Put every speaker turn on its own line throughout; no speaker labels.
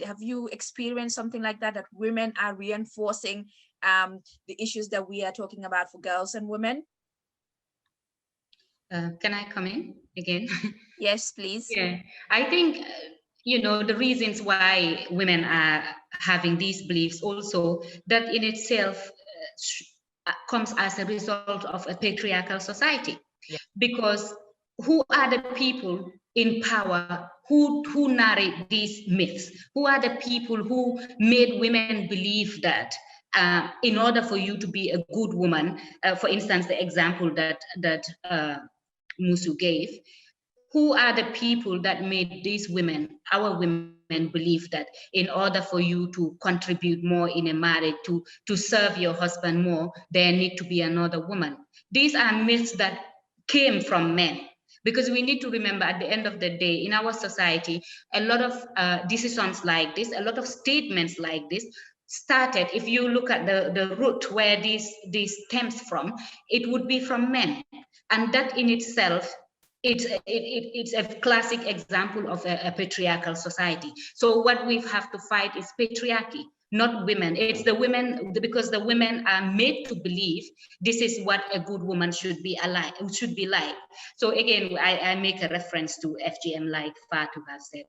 have you experienced something like that, that women are reinforcing the issues that we are talking about for girls and women?
Can I come in again?
Yes, please.
Yeah, I think, the reasons why women are having these beliefs also, that in itself comes as a result of a patriarchal society.
Yeah.
Because who are the people in power who narrate these myths? Who are the people who made women believe that in order for you to be a good woman, for instance, the example that Musu gave, who are the people that made these women, our women, believe that in order for you to contribute more in a marriage, to serve your husband more, there need to be another woman? These are myths that came from men. Because we need to remember, at the end of the day, in our society, a lot of decisions like this, a lot of statements like this started, if you look at the root where this stems from, it would be from men. And that in itself, it's a classic example of a patriarchal society. So what we have to fight is patriarchy, not women. It's the women, because the women are made to believe this is what a good woman should be like. So again, I make a reference to FGM, like Fatu has said.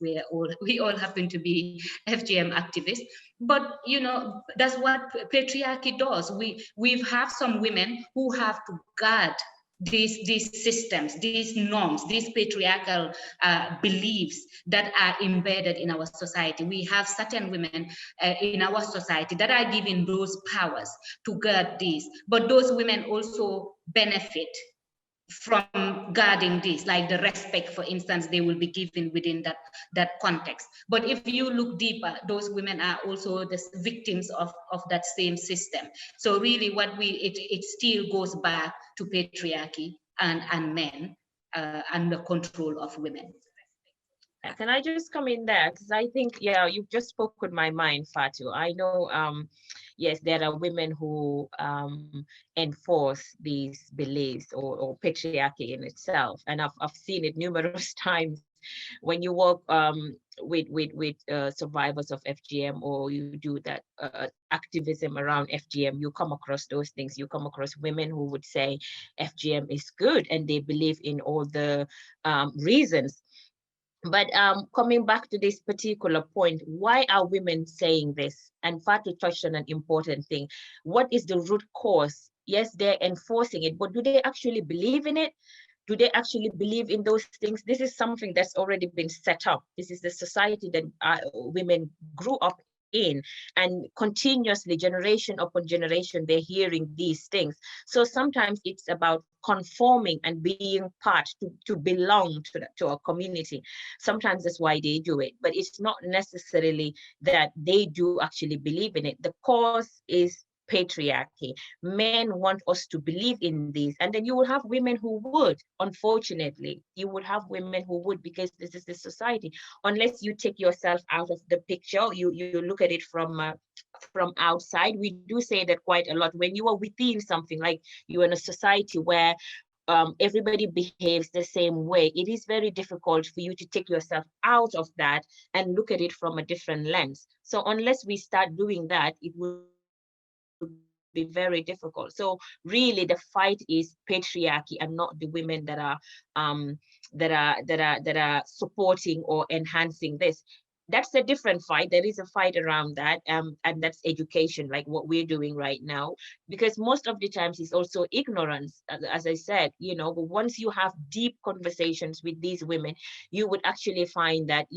We all happen to be FGM activists, but that's what patriarchy does. We have some women who have to guard these systems, these norms, these patriarchal beliefs that are embedded in our society. We have certain women in our society that are given those powers to guard these, but those women also benefit from guarding this, like the respect, for instance, they will be given within that context. But if you look deeper, those women are also the victims of that same system. So really it still goes back to patriarchy and men and the control of women.
Can I just come in there? Because I think, yeah, you've just spoken my mind, Fatu. I know, yes, there are women who enforce these beliefs or patriarchy in itself. And I've seen it numerous times when you work with survivors of FGM, or you do that activism around FGM, you come across those things. You come across women who would say FGM is good, and they believe in all the reasons. But coming back to this particular point, why are women saying this? And Fatu touched on an important thing. What is the root cause? Yes, they're enforcing it, but do they actually believe in it? Do they actually believe in those things? This is something that's already been set up. This is the society that women grew up in, and continuously, generation upon generation, they're hearing these things. So sometimes it's about conforming and being part, to belong to a community. Sometimes that's why they do it, but it's not necessarily that they do actually believe in it. The cause is patriarchy. Men want us to believe in these, and then you will have women who would. Unfortunately, you would have women who would, because this is the society. Unless you take yourself out of the picture, you look at it from outside. We do say that quite a lot. When you are within something, like you're in a society where everybody behaves the same way, it is very difficult for you to take yourself out of that and look at it from a different lens. So unless we start doing that, it will be very difficult. So really the fight is patriarchy, and not the women that are supporting or enhancing this. That's a different fight. There is a fight around that, and that's education, like what we're doing right now, because most of the times it's also ignorance, as I said, but once you have deep conversations with these women, you would actually find that,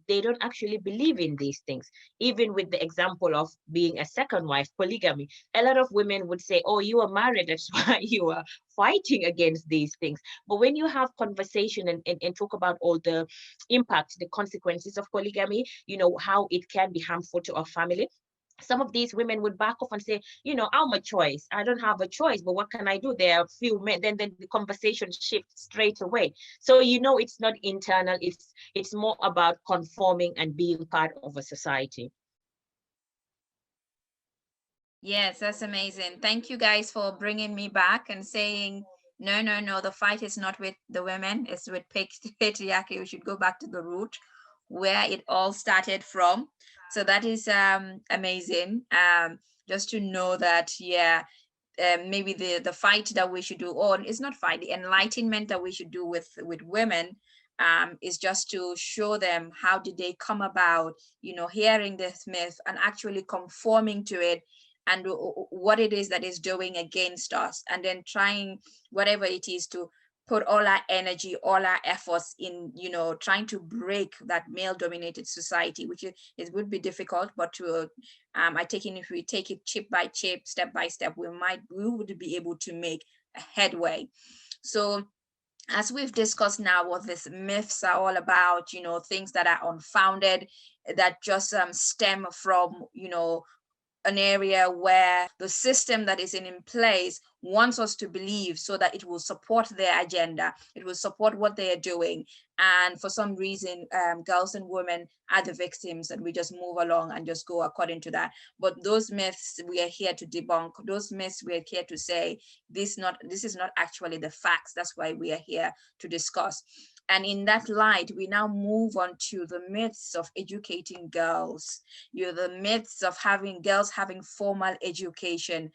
they don't actually believe in these things. Even with the example of being a second wife, polygamy, a lot of women would say, oh, you are married, that's why you are fighting against these things. But when you have conversation and talk about all the impact, the consequences of polygamy, how it can be harmful to our family, some of these women would back off and say, I'm a choice. I don't have a choice, but what can I do? There are few men. Then the conversation shifts straight away. So it's not internal. It's more about conforming and being part of a society.
Yes, that's amazing. Thank you guys for bringing me back and saying, no, the fight is not with the women, it's with patriarchy. We should go back to the root where it all started from. So that is amazing. Just to know that, yeah, maybe the fight that we should do, or it's not fight, the enlightenment that we should do with women, is just to show them how did they come about, hearing this myth and actually conforming to it, and what it is that is doing against us, and then trying whatever it is to put all our energy, all our efforts in, trying to break that male dominated society, which it would be difficult, but to I take in, if we take it chip by chip, step by step, we would be able to make a headway. So as we've discussed now, what these myths are all about, things that are unfounded, that just stem from, an area where the system that is in place wants us to believe, so that it will support their agenda, it will support what they are doing. And for some reason, girls and women are the victims, and we just move along and just go according to that. But those myths we are here to debunk. Those myths we are here to say this is not actually the facts. That's why we are here to discuss. And in that light, we now move on to the myths of educating girls. The myths of having girls having formal education.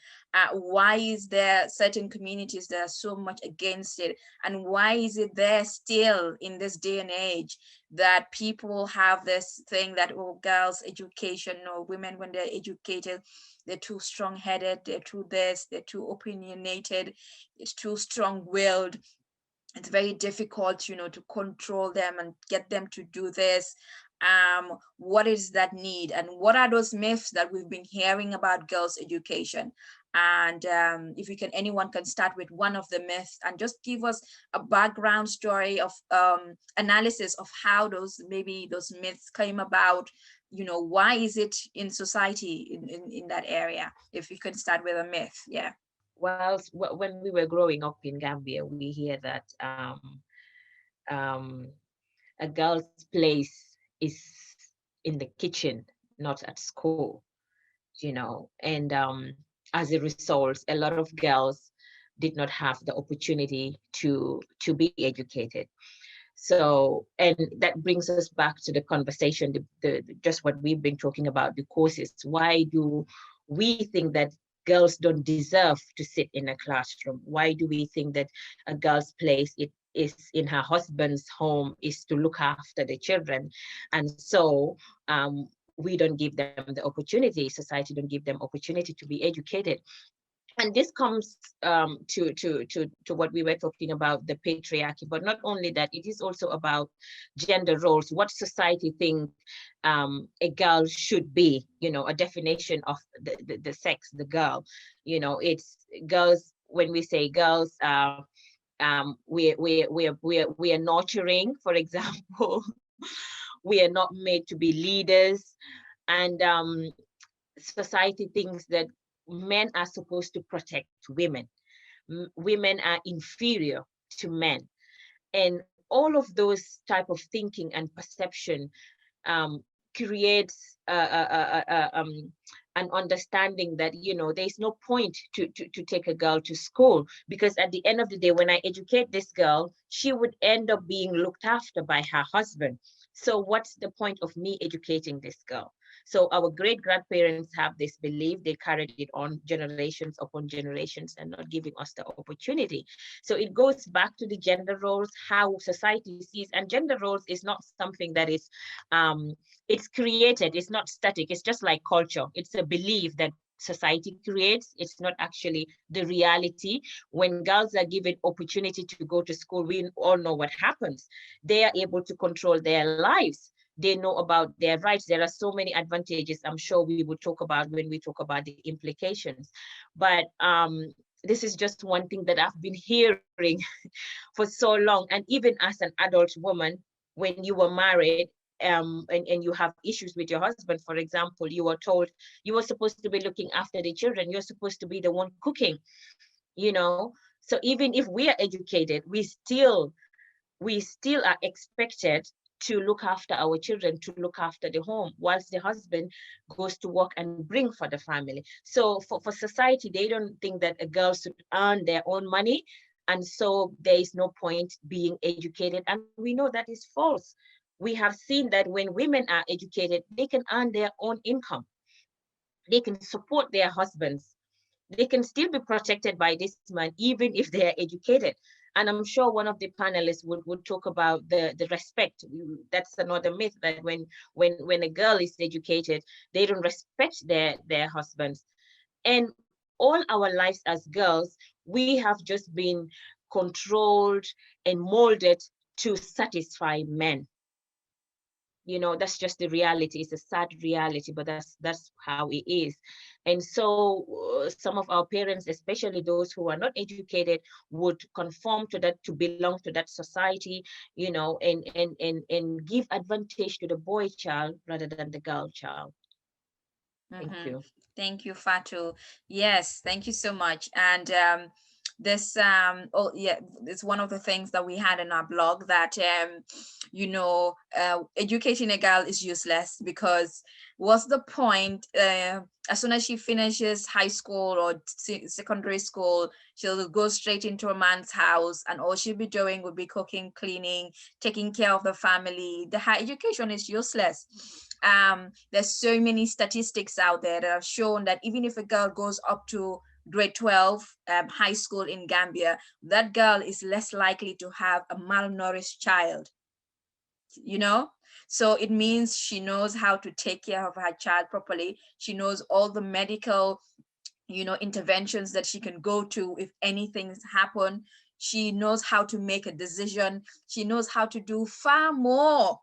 Why is there certain communities that are so much against it? And why is it there still in this day and age that people have this thing that, oh, girls' education, or women, when they're educated, they're too strong-headed, they're too this, they're too opinionated, it's too strong-willed. It's very difficult, to control them and get them to do this. What is that need, and what are those myths that we've been hearing about girls' education? And if anyone can start with one of the myths and just give us a background story of analysis of how those myths came about. Why is it in society in that area? If you can start with a myth, yeah.
Well, when we were growing up in Gambia, we hear that um, a girl's place is in the kitchen, not at school, and as a result, a lot of girls did not have the opportunity to be educated. So, and that brings us back to the conversation, just what we've been talking about, the courses. Why do we think that girls don't deserve to sit in a classroom? Why do we think that a girl's place it is in her husband's home is to look after the children? And so we don't give them the opportunity, society don't give them opportunity to be educated. And this comes to what we were talking about, the patriarchy. But not only that, it is also about gender roles, what society think a girl should be, a definition of the sex, the girl. It's girls. When we say girls, we are nurturing, for example. We are not made to be leaders. And society thinks that men are supposed to protect women. Women are inferior to men. And all of those type of thinking and perception creates an understanding that, there's no point to take a girl to school, because at the end of the day, when I educate this girl, she would end up being looked after by her husband. So what's the point of me educating this girl? So our great grandparents have this belief, they carried it on generations upon generations and not giving us the opportunity. So it goes back to the gender roles, how society sees, and gender roles is not something that is, it's created, it's not static, it's just like culture. It's a belief that society creates. It's not actually the reality. When girls are given opportunity to go to school, we all know what happens. They are able to control their lives. They know about their rights. There are so many advantages I'm sure we will talk about when we talk about the implications. But this is just one thing that I've been hearing for so long. And even as an adult woman, when you were married, and you have issues with your husband, for example, you were told you were supposed to be looking after the children, you're supposed to be the one cooking, So even if we are educated, we still are expected to look after our children, to look after the home, whilst the husband goes to work and bring for the family. So for society, they don't think that a girl should earn their own money. And so there is no point being educated. And we know that is false. we have seen that when women are educated, they can earn their own income. They can support their husbands. They can still be protected by this man, even if they are educated. And I'm sure one of the panelists would talk about the respect. That's another myth, that when a girl is educated, they don't respect their husbands. And all our lives as girls, we have just been controlled and molded to satisfy men. You know, that's just the reality. It's a sad reality, but that's how it is. And so some of our parents, especially those who are not educated, would conform to that, to belong to that society, you know, and give advantage to the boy child rather than the girl child. Thank you.
Thank you, Fatu. Yes, thank you so much. And this oh yeah, it's one of the things that we had in our blog, that educating a girl is useless, because what's the point? As soon as she finishes high school or secondary school, she'll go straight into a man's house, and all she'll be doing will be cooking, cleaning, taking care of the family. The high education is useless. There's so many statistics out there that have shown that even if a girl goes up to grade 12 high school in Gambia, that girl is less likely to have a malnourished child, you know. So it means she knows how to take care of her child properly. She knows all the medical, interventions that she can go to if anything's happened. She knows how to make a decision. She knows how to do far more,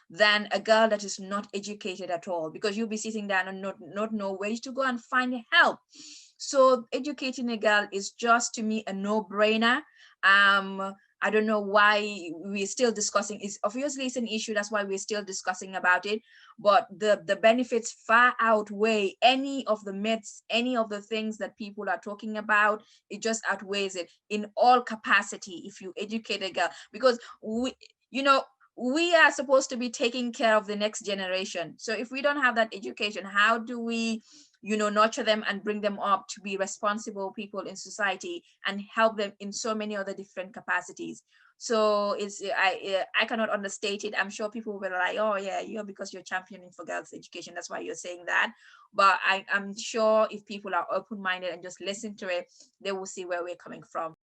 than a girl that is not educated at all, because you'll be sitting down and not know where to go and find help. So educating a girl is just, to me, a no-brainer. I don't know why we're still discussing. It's obviously it's an issue. That's why we're still discussing about it. But the benefits far outweigh any of the myths, any of the things that people are talking about. It just outweighs it in all capacity if you educate a girl, because we are supposed to be taking care of the next generation. So if we don't have that education, how do we nurture them and bring them up to be responsible people in society and help them in so many other different capacities? So I cannot understate it. I'm sure people will be like, oh yeah, because you're championing for girls education, that's why you're saying that. But I'm sure if people are open-minded and just listen to it, they will see where we're coming from.